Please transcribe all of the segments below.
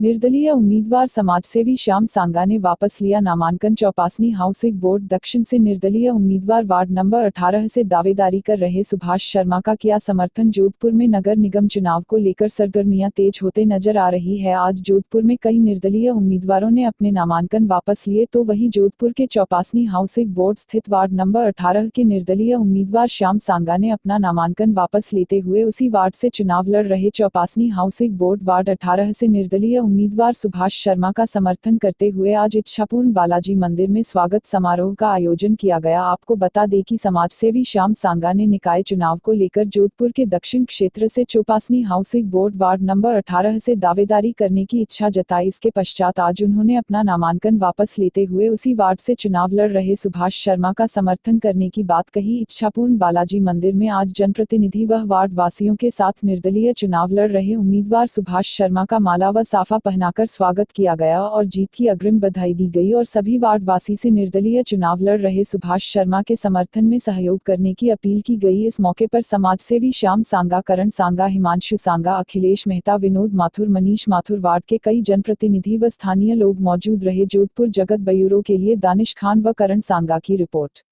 निर्दलीय उम्मीदवार समाजसेवी श्याम सांगा ने वापस लिया नामांकन। चौपासनी हाउसिंग बोर्ड दक्षिण से निर्दलीय उम्मीदवार वार्ड नंबर 18 से दावेदारी कर रहे सुभाष शर्मा का किया समर्थन। जोधपुर में नगर निगम चुनाव को लेकर सरगर्मियां तेज होते नजर आ रही है। आज जोधपुर में कई निर्दलीय उम्मीदवारों ने अपने नामांकन वापस लिए, तो वहीं जोधपुर के चौपासनी हाउसिंग बोर्ड स्थित वार्ड नंबर 18 के निर्दलीय उम्मीदवार श्याम सांगा ने अपना नामांकन वापस लेते हुए उसी वार्ड से चुनाव लड़ रहे चौपासनी हाउसिंग बोर्ड वार्ड 18 से निर्दलीय उम्मीदवार सुभाष शर्मा का समर्थन करते हुए आज इच्छापुर बालाजी मंदिर में स्वागत समारोह का आयोजन किया गया। आपको बता दें कि समाजसेवी श्याम सांगा ने निकाय चुनाव को लेकर जोधपुर के दक्षिण क्षेत्र से Chopasni housing board ward number 18 से दावेदारी करने की इच्छा जताई। इसके पश्चात आज उन्होंने अपना नामांकन वापस लेते हुए उसी वार्ड से चुनाव लड़ रहे सुभाष शर्मा का समर्थन करने की बात कही। इच्छापुर बालाजी मंदिर में आज जनप्रतिनिधि व वार्ड वासियों के साथ निर्दलीय चुनाव लड़ रहे उम्मीदवार सुभाष शर्मा का माला व साफा पहनाकर स्वागत किया गया और जीत की अग्रिम बधाई दी गई और सभी वार्ड वासी से निर्दलीय चुनाव लड़ रहे सुभाष शर्मा के समर्थन में सहयोग करने की अपील की गई। इस मौके पर समाजसेवी श्याम सांगा, करण सांगा, हिमांशु सांगा, अखिलेश मेहता, विनोद माथुर, मनीष माथुर, वार्ड के कई जनप्रतिनिधि व स्थानीय लोग मौजूद रहे। जोधपुर जगत ब्यूरो के लिए दानिश खान व करण सांगा की रिपोर्ट।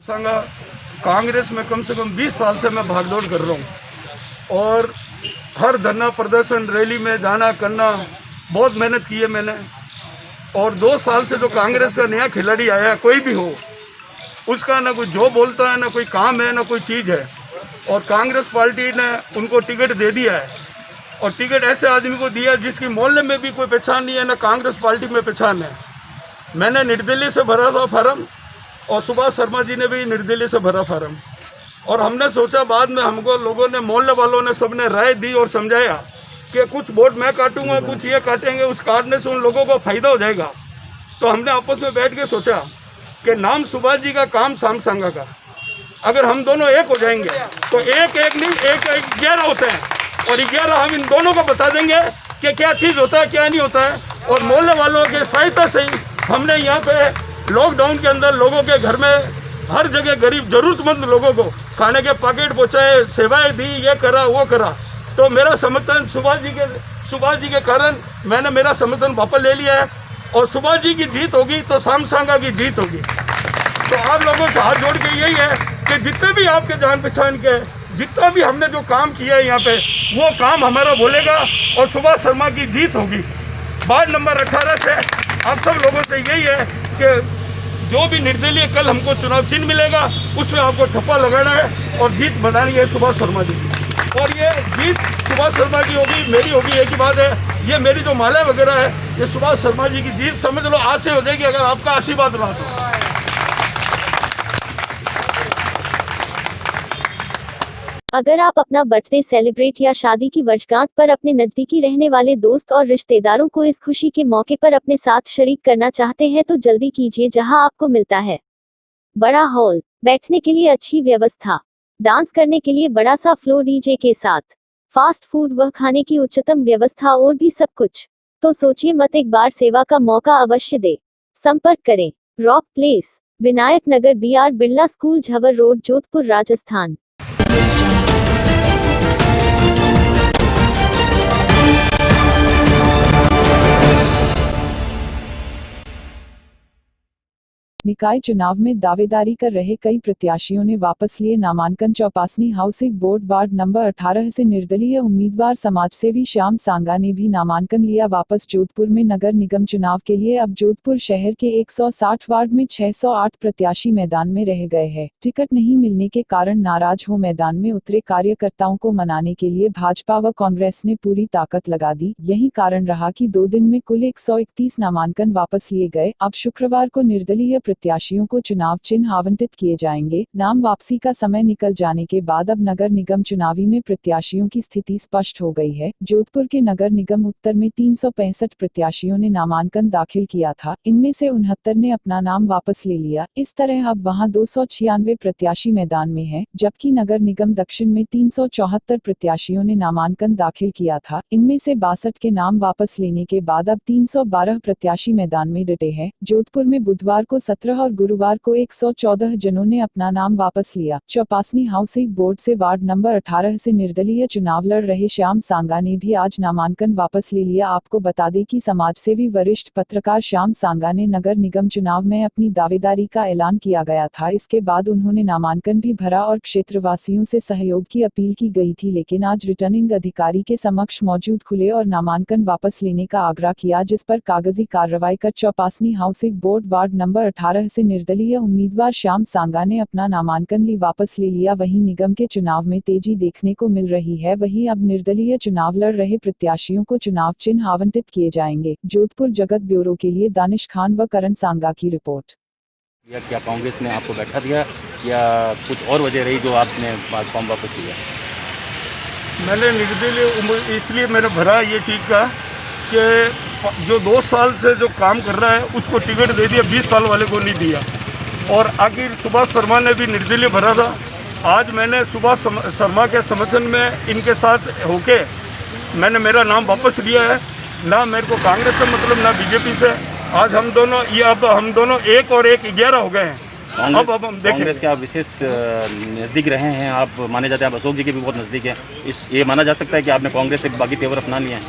सांगा कांग्रेस में कम से कम 20 साल से मैं भागदौड़ कर रहा हूँ और हर धरना प्रदर्शन रैली में जाना करना बहुत मेहनत की है मैंने। और 2 साल से जो कांग्रेस का नया खिलाड़ी आया, कोई भी हो, उसका ना कोई जो बोलता है, ना कोई काम है, ना कोई चीज़ है। और कांग्रेस पार्टी ने उनको टिकट दे दिया है और टिकट ऐसे आदमी को दिया जिसकी मोहल्ले में भी कोई पहचान नहीं है, ना कांग्रेस पार्टी में पहचान है। मैंने निर्दलीय से भरा था फार्म और सुभाष शर्मा जी ने भी निर्दलीय से भरा फार्म। और हमने सोचा, बाद में हमको लोगों ने, मोहल्ले वालों ने, सबने राय दी और समझाया कि कुछ वोट मैं काटूंगा, कुछ ये काटेंगे, उस काटने से उन लोगों को फायदा हो जाएगा। तो हमने आपस में बैठ के सोचा कि नाम सुभाष जी का, काम श्याम सांगा का, अगर हम दोनों एक हो जाएंगे तो एक एक नहीं, एक 11 होते हैं और 11 हम इन दोनों को बता देंगे कि क्या चीज़ होता है, क्या नहीं होता है। और मोहल्ले वालों के सहायता से ही हमने यहाँ पे लॉकडाउन के अंदर लोगों के घर में हर जगह गरीब जरूरतमंद लोगों को खाने के पैकेट पहुँचाए, सेवाएं दी, ये करा वो करा। तो मेरा समर्थन सुभाष जी के कारण मैंने मेरा समर्थन वापस ले लिया है और सुभाष जी की जीत होगी तो श्याम सांगा की जीत होगी। तो आप लोगों से हाथ जोड़ के यही है कि जितने भी आपके जान पहचान के, जितना भी हमने जो काम किया है यहाँ पे, वो काम हमारा बोलेगा और सुभाष शर्मा की जीत होगी। वार्ड नंबर 18 से आप सब लोगों से यही है कि जो भी निर्दलीय कल हमको चुनाव चिन्ह मिलेगा उसमें आपको ठप्पा लगाना है और जीत बनानी है सुभाष शर्मा जी की। और ये जीत सुभाष शर्मा की होगी, मेरी होगी, एक ही बात है। ये मेरी जो माला वगैरह है, ये सुभाष शर्मा जी की जीत समझ लो आज से हो जाएगी, अगर आपका आशीर्वाद रहा तो। अगर आप अपना बर्थडे सेलिब्रेट या शादी की वर्षगांठ पर अपने नजदीकी रहने वाले दोस्त और रिश्तेदारों को इस खुशी के मौके पर अपने साथ शरीक करना चाहते हैं तो जल्दी कीजिए, जहां आपको मिलता है बड़ा हॉल, बैठने के लिए अच्छी व्यवस्था, डांस करने के लिए बड़ा सा फ्लोर डीजे के साथ, फास्ट फूड व खाने की उच्चतम व्यवस्था और भी सब कुछ। तो सोचिए मत, एक बार सेवा का मौका अवश्य दे। संपर्क करें Rock Place, Vinayak Nagar, BR Birla school, Jhawar road, Jodhpur, Rajasthan. निकाय चुनाव में दावेदारी कर रहे कई प्रत्याशियों ने वापस लिए नामांकन। Chopasni housing board ward number 18 से निर्दलीय उम्मीदवार समाजसेवी श्याम सांगा ने भी नामांकन लिया वापस। जोधपुर में नगर निगम चुनाव के लिए अब जोधपुर शहर के 160 वार्ड में 608 प्रत्याशी मैदान में रह गए हैं। टिकट नहीं मिलने के कारण नाराज हो मैदान में उतरे कार्यकर्ताओं को मनाने के लिए भाजपा व कांग्रेस ने पूरी ताकत लगा दी। यही कारण रहा कि 2 दिन में कुल 131 नामांकन वापस लिए गए। अब शुक्रवार को निर्दलीय प्रत्याशियों को चुनाव चिन्ह आवंटित किए जाएंगे। नाम वापसी का समय निकल जाने के बाद अब नगर निगम चुनावी में प्रत्याशियों की स्थिति स्पष्ट हो गई है। जोधपुर के नगर निगम उत्तर में 365 प्रत्याशियों ने नामांकन दाखिल किया था, इनमें से 69 ने अपना नाम वापस ले लिया। इस तरह अब वहां 296 प्रत्याशी मैदान में हैं, जबकि नगर निगम दक्षिण में 374 प्रत्याशियों ने नामांकन दाखिल किया था। इनमें से 62 के नाम वापस लेने के बाद अब 312 प्रत्याशी मैदान में डटे हैं। जोधपुर में बुधवार को 17 और गुरुवार को 114 जनों ने अपना नाम वापस लिया। चौपासनी हाउसिंग बोर्ड से वार्ड नंबर 18 से निर्दलीय चुनाव लड़ रहे श्याम सांगा ने भी आज नामांकन वापस ले लिया। आपको बता दें कि समाजसेवी वरिष्ठ पत्रकार श्याम सांगा ने नगर निगम चुनाव में अपनी दावेदारी का ऐलान किया गया था। इसके बाद उन्होंने नामांकन भी भरा और क्षेत्रवासियों से सहयोग की अपील की गई थी, लेकिन आज रिटर्निंग अधिकारी के समक्ष मौजूद खुले और नामांकन वापस लेने का आग्रह किया, जिस पर कागजी कार्रवाई कर Chopasni housing board ward number 18 से निर्दलीय उम्मीदवार श्याम सांगा ने अपना नामांकन वापस ले लिया। वहीं निगम के चुनाव में तेजी देखने को मिल रही है। वहीं अब निर्दलीय चुनाव लड़ रहे प्रत्याशियों को चुनाव चिन्ह आवंटित किए जाएंगे। जोधपुर जगत ब्यूरो के लिए दानिश खान व करण सांगा की रिपोर्ट। या क्या कांग्रेस ने आपको बैठा दिया या कुछ और वजह रही जो आपने फॉर्म वापस लिया? मैंने निर्दलीय इसलिए मैंने भरा ये चीज़ का कि जो 2 साल से जो काम कर रहा है उसको टिकट दे दिया, 20 साल वाले को नहीं दिया। और आखिर सुभाष शर्मा ने भी निर्दलीय भरा था। आज मैंने सुभाष शर्मा के समर्थन में इनके साथ होके मैंने मेरा नाम वापस लिया है। ना मेरे को कांग्रेस से मतलब ना बीजेपी से। आज हम दोनों अब हम दोनों 1 और 1 11 हो गए हैं। अब हम देखें, कांग्रेस के आप विशेष नज़दीक रहे हैं, आप माने जाते हैं, आप अशोक जी के भी बहुत नज़दीक हैं। ये माना जा सकता है कि आपने कांग्रेस से बागी तेवर अपना लिए हैं?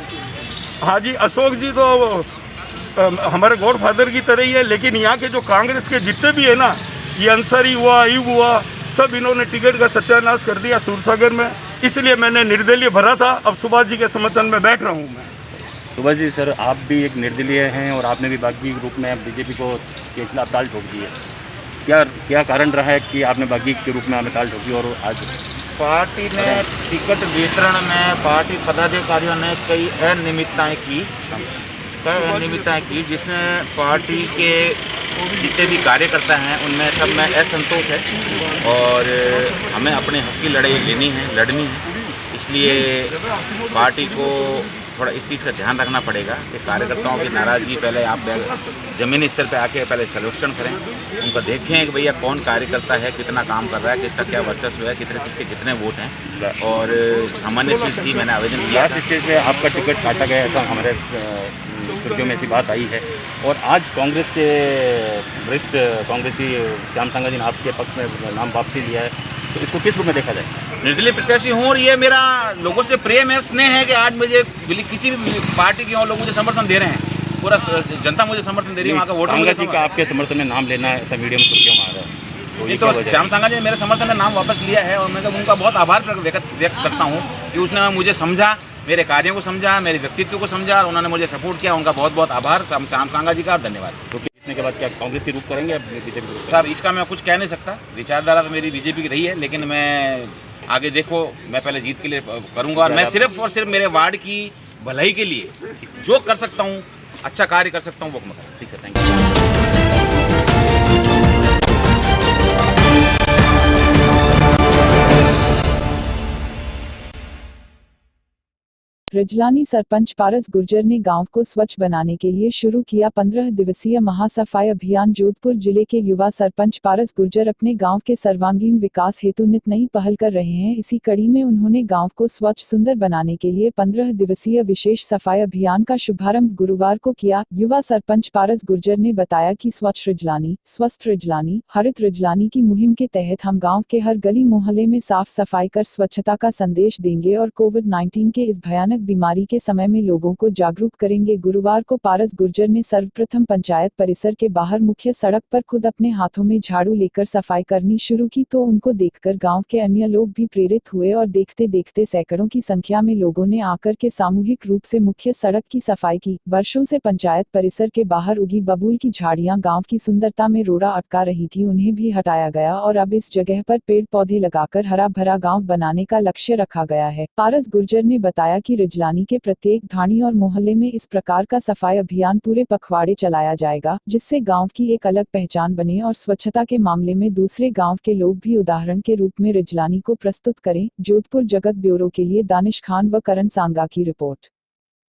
हाँ जी, अशोक जी तो हमारे गॉड फादर की तरह ही है, लेकिन यहाँ के जो कांग्रेस के जितने भी है ना, ये अंसारी हुआ, ईब हुआ, सब इन्होंने टिकट का सत्यानाश कर दिया सूरसागर में। इसलिए मैंने निर्दलीय भरा था। अब सुभाष जी के समर्थन में बैठ रहा हूँ मैं। सुभाष जी सर, आप भी एक निर्दलीय हैं और आपने भी बागी रूप में बीजेपी को के खिलाफ ताल ठोक दी है। क्या कारण रहा है कि आपने बागी के रूप में आपने ताल ठोकी और आज पार्टी ने टिकट वितरण में पार्टी पदाधिकारियों ने कई अनियमितताएं की, जिसमें पार्टी के जितने भी कार्यकर्ता हैं उनमें सब में असंतोष है और हमें अपने हक की लड़ाई लड़नी है। इसलिए पार्टी को थोड़ा इस चीज़ का ध्यान रखना पड़ेगा कि कार्यकर्ताओं की नाराज़गी पहले आप ज़मीनी स्तर पे आके पहले सर्वेक्षण करें, उनको देखें कि भैया कौन कार्यकर्ता है, कितना काम कर रहा है, किसका क्या वर्चस्व है, किसके कितने वोट हैं। और सामान्य चीज़ थी, मैंने आवेदन किया था। स्टेज पे आपका टिकट काटा गया, ऐसा हमारे सुर्खियों में ऐसी बात आई है। और आज कांग्रेस के वरिष्ठ कांग्रेसी श्याम सांगा जी ने आपके पक्ष में नाम वापसी लिया है, तो इसको किस रूप में देखा जाए? निर्दलीय प्रत्याशी हूँ और ये मेरा लोगों से प्रेम है, स्नेह है कि आज मुझे किसी भी पार्टी के लोग मुझे समर्थन दे रहे हैं, पूरा जनता मुझे समर्थन दे रही है। वहाँ का वोटर कांग्रेस का आपके समर्थन में नाम लेना है, ऐसा मीडिया में सुर्खियों में आ रहा है। तो श्याम सांगा जी ने मेरे समर्थन में नाम वापस लिया है और मैं उनका बहुत आभार व्यक्त करता हूँ कि उसने मुझे समझा, मेरे कार्यों को समझा, मेरे व्यक्तित्व को समझा और उन्होंने मुझे सपोर्ट किया। उनका बहुत बहुत आभार श्याम सांगा जी का और धन्यवाद। तो जीतने के बाद क्या कांग्रेस की रुख करेंगे या बीजेपी की? साहब इसका मैं कुछ कह नहीं सकता, विचारधारा तो मेरी बीजेपी की रही है, लेकिन मैं आगे देखो, मैं पहले जीत के लिए करूंगा और मैं सिर्फ और सिर्फ मेरे वार्ड की भलाई के लिए जो कर सकता हूं, अच्छा कार्य कर सकता हूं, वो मैं करूँ। ठीक है, थैंक यू। रजलानी सरपंच पारस गुर्जर ने गांव को स्वच्छ बनाने के लिए शुरू किया 15 दिवसीय महासफाई अभियान। जोधपुर जिले के युवा सरपंच पारस गुर्जर अपने गांव के सर्वांगीण विकास हेतु नित नई पहल कर रहे हैं। इसी कड़ी में उन्होंने गांव को स्वच्छ सुंदर बनाने के लिए 15 दिवसीय विशेष सफाई अभियान का शुभारंभ गुरुवार को किया। युवा सरपंच पारस गुर्जर ने बताया कि स्वच्छ रजलानी, स्वस्थ रजलानी, हरित रजलानी की मुहिम के तहत हम गाँव के हर गली मोहल्ले में साफ सफाई कर स्वच्छता का संदेश देंगे और कोविड-19 के इस भयानक बीमारी के समय में लोगों को जागरूक करेंगे। गुरुवार को पारस गुर्जर ने सर्वप्रथम पंचायत परिसर के बाहर मुख्य सड़क पर खुद अपने हाथों में झाड़ू लेकर सफाई करनी शुरू की, तो उनको देखकर गांव के अन्य लोग भी प्रेरित हुए और देखते देखते सैकड़ों की संख्या में लोगों ने आकर के सामूहिक रूप से मुख्य सड़क की सफाई की। वर्षों से पंचायत परिसर के बाहर उगी बबूल की झाड़ियां गाँव की सुंदरता में रोड़ा अटका रही थी, उन्हें भी हटाया गया और अब इस जगह पर पेड़ पौधे लगाकर हरा भरा गाँव बनाने का लक्ष्य रखा गया है। पारस गुर्जर ने बताया कि रजलानी के प्रत्येक ढाणी और मोहल्ले में इस प्रकार का सफाई अभियान पूरे पखवाड़े चलाया जाएगा, जिससे गांव की एक अलग पहचान बने और स्वच्छता के मामले में दूसरे गांव के लोग भी उदाहरण के रूप में रजलानी को प्रस्तुत करें। जोधपुर जगत ब्यूरो के लिए दानिश खान व करण सांगा की रिपोर्ट।